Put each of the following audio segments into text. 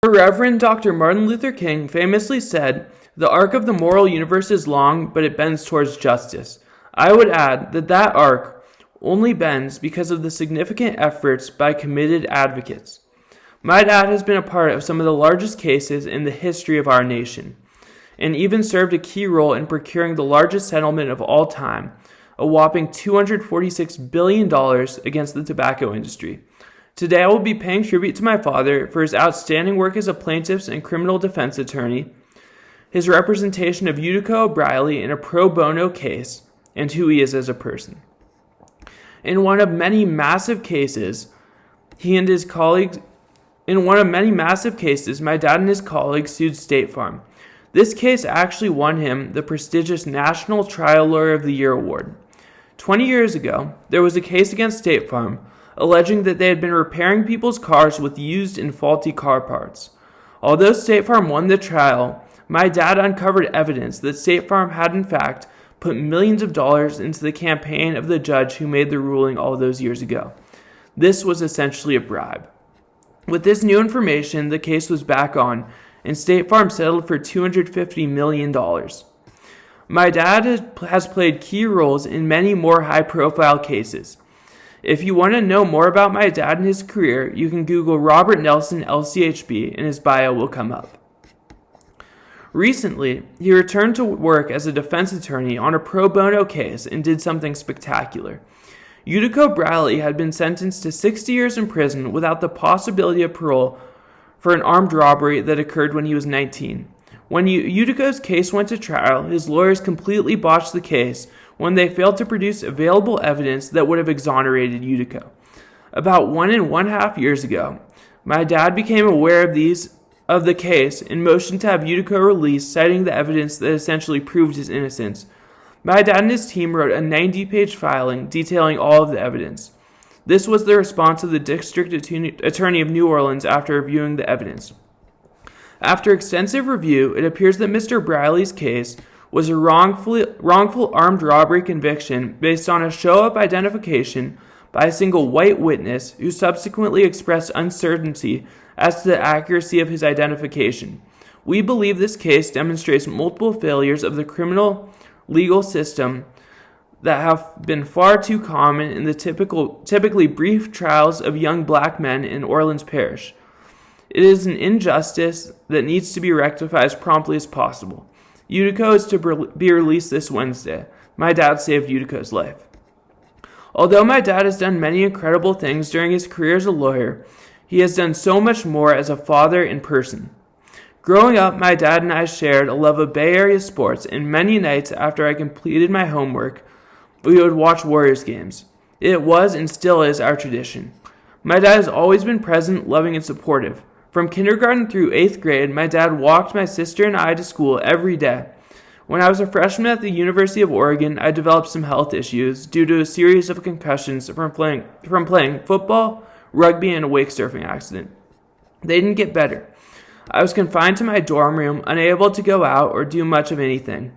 Reverend Dr. Martin Luther King famously said, "The arc of the moral universe is long, but it bends towards justice." I would add that that arc only bends because of the significant efforts by committed advocates. My dad has been a part of some of the largest cases in the history of our nation, and even served a key role in procuring the largest settlement of all time, a whopping $246 billion against the tobacco industry. Today I will be paying tribute to my father for his outstanding work as a plaintiff's and criminal defense attorney, his representation of Utica O'Briley in a pro bono case, and who he is as a person. In one of many massive cases, my dad and his colleagues sued State Farm. This case actually won him the prestigious National Trial Lawyer of the Year award. 20 years ago, there was a case against State Farm alleging that they had been repairing people's cars with used and faulty car parts. Although State Farm won the trial, my dad uncovered evidence that State Farm had in fact put millions of dollars into the campaign of the judge who made the ruling all those years ago. This was essentially a bribe. With this new information, the case was back on, and State Farm settled for $250 million. My dad has played key roles in many more high-profile cases. If you want to know more about my dad and his career, you can Google Robert Nelson LCHB and his bio will come up. Recently, he returned to work as a defense attorney on a pro bono case and did something spectacular. Utica O'Briley had been sentenced to 60 years in prison without the possibility of parole for an armed robbery that occurred when he was 19. When Utica's case went to trial, his lawyers completely botched the case when they failed to produce available evidence that would have exonerated Utica. About 1.5 years ago, my dad became aware of the case and motioned to have Utica released, citing the evidence that essentially proved his innocence. My dad and his team wrote a 90-page filing detailing all of the evidence. This was the response of the District Attorney of New Orleans after reviewing the evidence. After extensive review, it appears that Mr. Briley's case was a wrongful armed robbery conviction based on a show-up identification by a single white witness who subsequently expressed uncertainty as to the accuracy of his identification. We believe this case demonstrates multiple failures of the criminal legal system that have been far too common in the typically brief trials of young black men in Orleans Parish. It is an injustice that needs to be rectified as promptly as possible. Utica is to be released this Wednesday. My dad saved Utica's life. Although my dad has done many incredible things during his career as a lawyer, he has done so much more as a father in person. Growing up, my dad and I shared a love of Bay Area sports, and many nights after I completed my homework, we would watch Warriors games. It was and still is our tradition. My dad has always been present, loving, and supportive. From kindergarten through 8th grade, my dad walked my sister and I to school every day. When I was a freshman at the University of Oregon, I developed some health issues due to a series of concussions from playing football, rugby, and a wake surfing accident. They didn't get better. I was confined to my dorm room, unable to go out or do much of anything.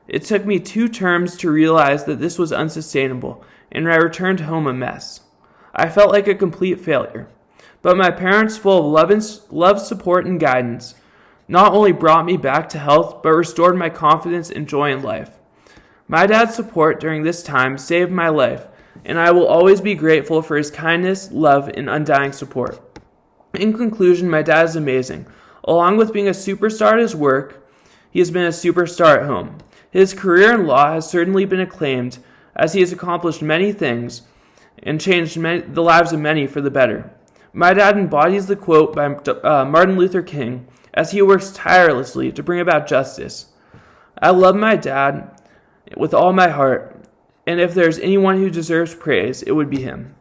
It took me 2 terms to realize that this was unsustainable, and I returned home a mess. I felt like a complete failure. But my parents, full of love, support, and guidance, not only brought me back to health, but restored my confidence and joy in life. My dad's support during this time saved my life, and I will always be grateful for his kindness, love, and undying support. In conclusion, my dad is amazing. Along with being a superstar at his work, he has been a superstar at home. His career in law has certainly been acclaimed, as he has accomplished many things and changed the lives of many for the better. My dad embodies the quote by Martin Luther King as he works tirelessly to bring about justice. I love my dad with all my heart, and if there's anyone who deserves praise, it would be him.